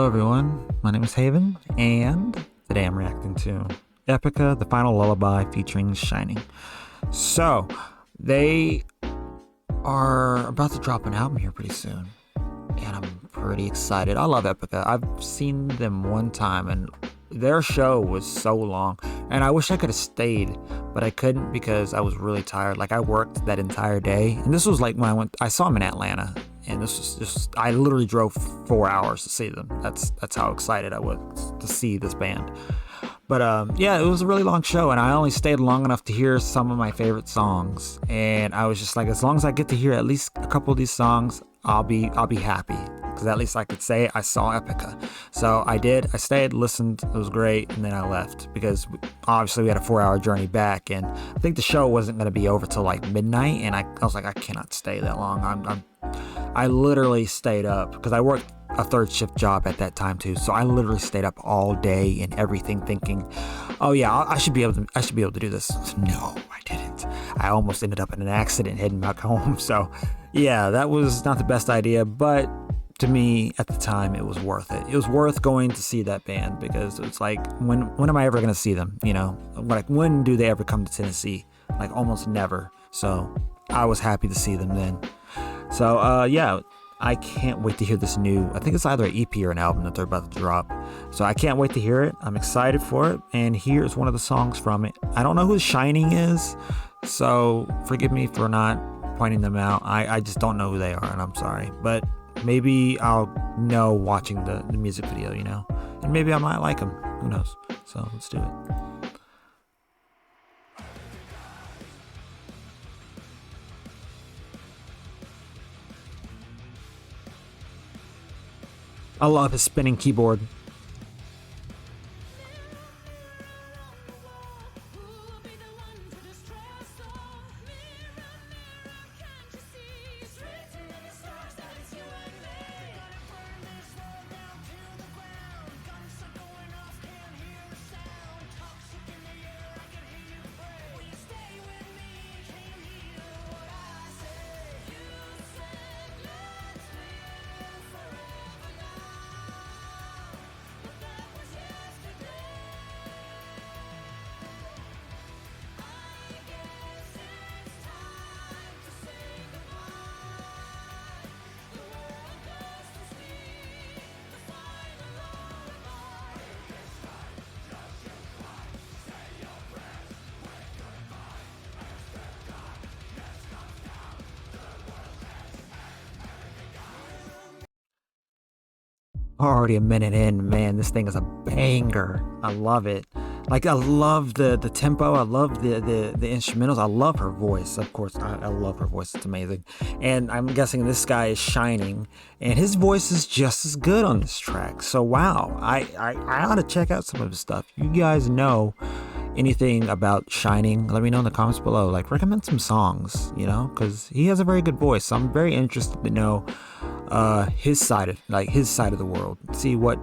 Hello everyone, my name is Haven, and today I'm reacting to Epica, the final lullaby featuring Shining. So, they are about to drop an album here pretty soon, and I'm pretty excited. I love Epica. I've seen them one time, and their show was so long, and I wish I could have stayed, but I couldn't because I was really tired. Like, I worked that entire day, and this was like when I saw them in Atlanta. And this was just, I literally drove 4 hours to see them. That's how excited I was to see this band. But yeah, it was a really long show, and I only stayed long enough to hear some of my favorite songs. And I was just like, as long as I get to hear at least a couple of these songs, I'll be happy. Because at least I could say I saw Epica. So I did. I stayed, listened. It was great, and then I left because obviously we had a 4-hour journey back, and I think the show wasn't going to be over till like midnight. And I was like, I cannot stay that long. I literally stayed up because I worked a third shift job at that time too. So I literally stayed up all day and everything, thinking, "Oh yeah, I should be able to do this." No, I didn't. I almost ended up in an accident heading back home. So yeah, that was not the best idea, but to me at the time it was worth it. It was worth going to see that band because it's like, when am I ever going to see them? You know, like, when do they ever come to Tennessee? Like, almost never. So I was happy to see them then. So yeah, I can't wait to hear this new, I think it's either an EP or an album that they're about to drop. So I can't wait to hear it. I'm excited for it. And here's one of the songs from it. I don't know who Shining is, so forgive me for not pointing them out. I just don't know who they are, and I'm sorry. But maybe I'll know watching the music video, you know? And maybe I might like them. Who knows? So let's do it. I love his spinning keyboard. Already a minute in, man, this thing is a banger. I love it. Like, I love the tempo. I love the instrumentals. I love her voice. Of course, I love her voice. It's amazing. And I'm guessing this guy is Shining, and his voice is just as good on this track. So wow, I ought to check out some of his stuff. You guys know anything about Shining? Let me know in the comments below. Like, recommend some songs, you know, because he has a very good voice. So I'm very interested to know his side of the world, see what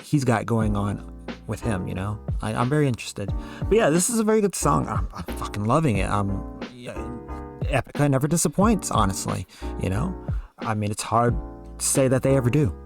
he's got going on with him, you know. I'm very interested. But yeah, this is a very good song. I'm fucking loving it. Yeah, Epica never disappoints, honestly, you know. I mean, it's hard to say that they ever do.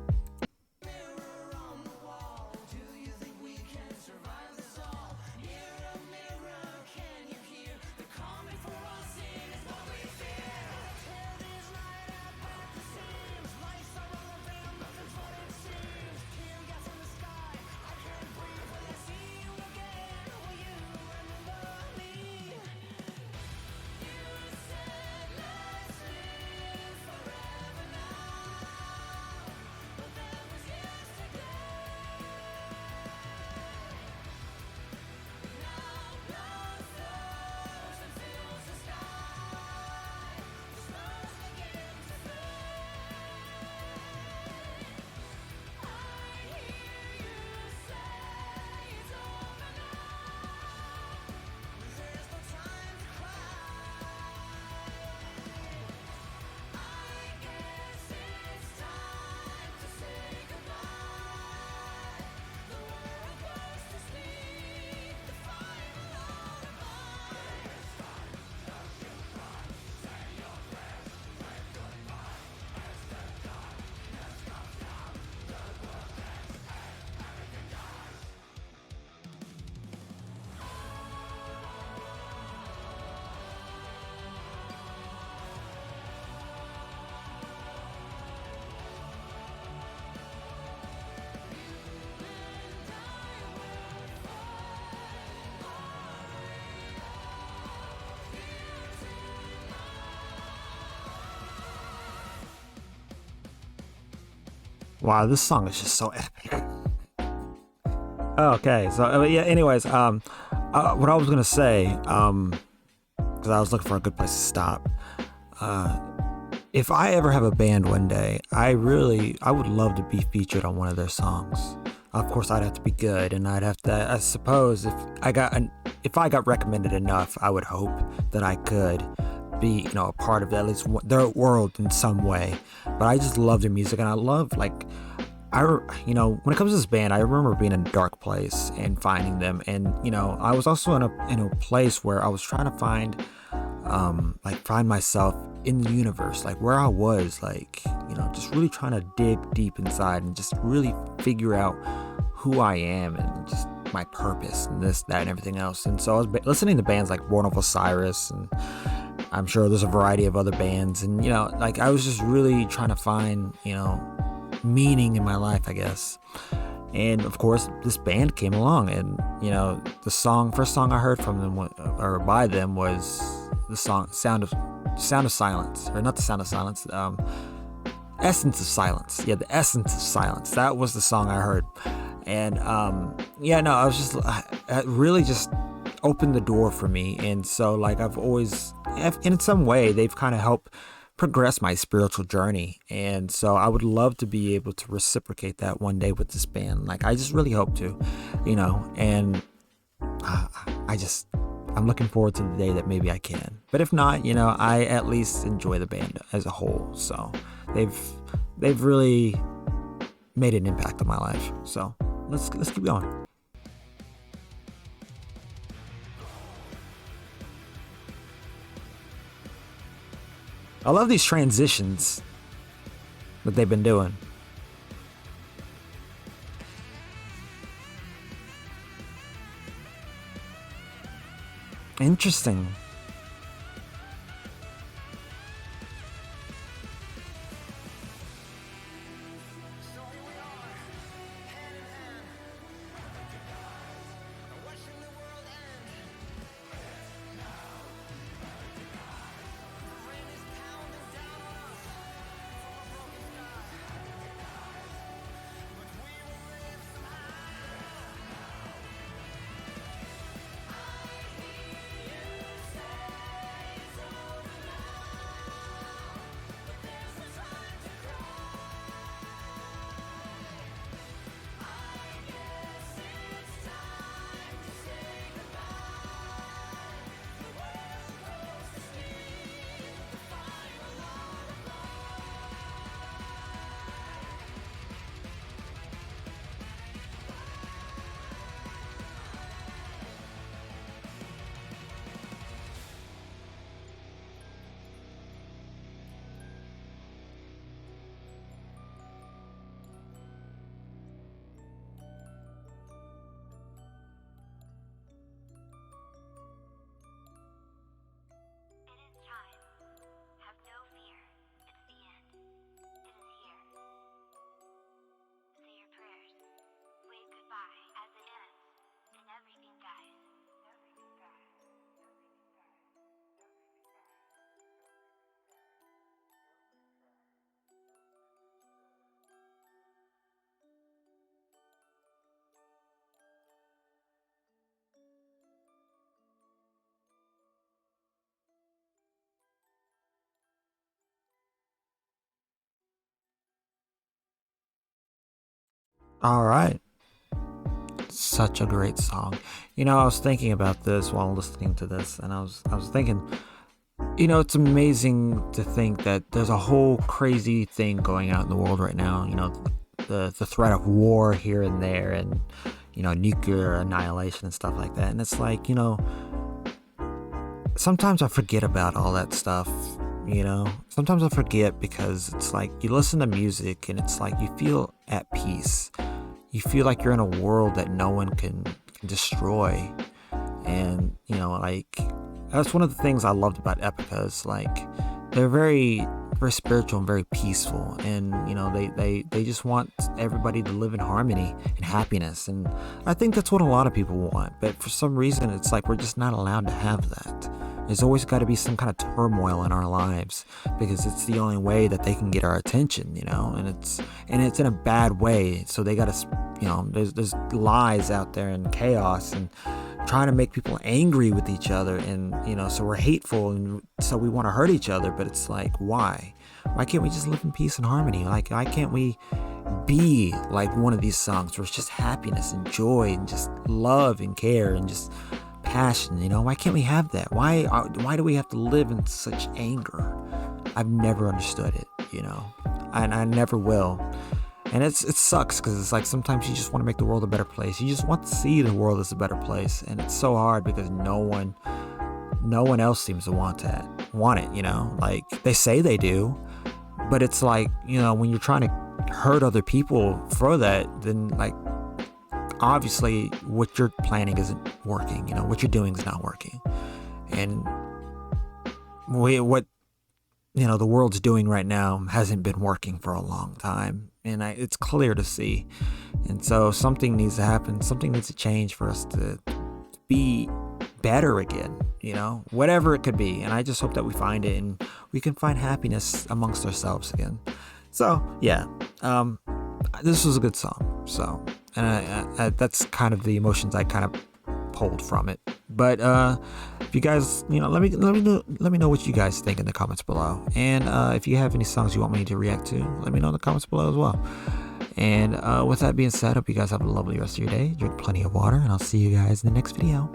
Wow, this song is just so epic. Okay, so yeah. Anyways, what I was gonna say, because I was looking for a good place to stop. Uh, if I ever have a band one day, I would love to be featured on one of their songs. Of course, I'd have to be good, and I'd have to. I suppose if I got recommended enough, I would hope that I could be, a part of at least their world in some way. But I just love their music, and I love like when it comes to this band, I remember being in a dark place and finding them, and I was also in a place where I was trying to find myself in the universe, like where I was, like just really trying to dig deep inside and just really figure out who I am and just my purpose and this, that, and everything else. And so I was listening to bands like Born of Osiris, and I'm sure there's a variety of other bands, and like I was just really trying to find meaning in my life, I guess. And of course, this band came along, and the first song I heard from them or by them was the song "Sound of Silence," or not the Sound of Silence, "Essence of Silence." Yeah, the Essence of Silence. That was the song I heard, and I was just it really just opened the door for me. And so like I've always, in some way, they've kind of helped progress my spiritual journey, and so I would love to be able to reciprocate that one day with this band. Like I just really hope to, and I'm looking forward to the day that maybe I can. But if not, I at least enjoy the band as a whole. So they've really made an impact on my life. So let's keep going. I love these transitions that they've been doing. Interesting. All right. Such a great song. I was thinking about this while listening to this, and I was thinking, it's amazing to think that there's a whole crazy thing going out in the world right now. The threat of war here and there, and nuclear annihilation and stuff like that. And it's like, sometimes I forget about all that stuff. Sometimes I forget, because it's like you listen to music and it's like you feel at peace. You feel like you're in a world that no one can destroy. And like that's one of the things I loved about Epica, is like they're very, very spiritual and very peaceful, and they just want everybody to live in harmony and happiness. And I think that's what a lot of people want, but for some reason it's like we're just not allowed to have that. There's always got to be some kind of turmoil in our lives because it's the only way that they can get our attention, you know, and it's in a bad way. So they got to, you know, there's lies out there and chaos and trying to make people angry with each other, and you know, so we're hateful and so we want to hurt each other. But it's like, why can't we just live in peace and harmony? Like, why can't we be like one of these songs where it's just happiness and joy and just love and care and just passion? You know, why can't we have that? Why do we have to live in such anger? I've never understood it, you know, and I never will. And it sucks because it's like sometimes you just want to make the world a better place. You just want to see the world as a better place, and it's so hard because no one else seems to want it, you know. Like, they say they do, but it's like, you know, when you're trying to hurt other people for that, then like obviously what you're planning isn't working. You know, what you're doing is not working, and what you know the world's doing right now hasn't been working for a long time. And it's clear to see. And so something needs to happen. Something needs to change for us to be better again, you know, whatever it could be. And I just hope that we find it and we can find happiness amongst ourselves again. So, yeah, this was a good song. So, and that's kind of the emotions I kind of pulled from it. But if you guys, you know, let me know what you guys think in the comments below. And if you have any songs you want me to react to, let me know in the comments below as well. And with that being said, I hope you guys have a lovely rest of your day. Drink plenty of water, and I'll see you guys in the next video.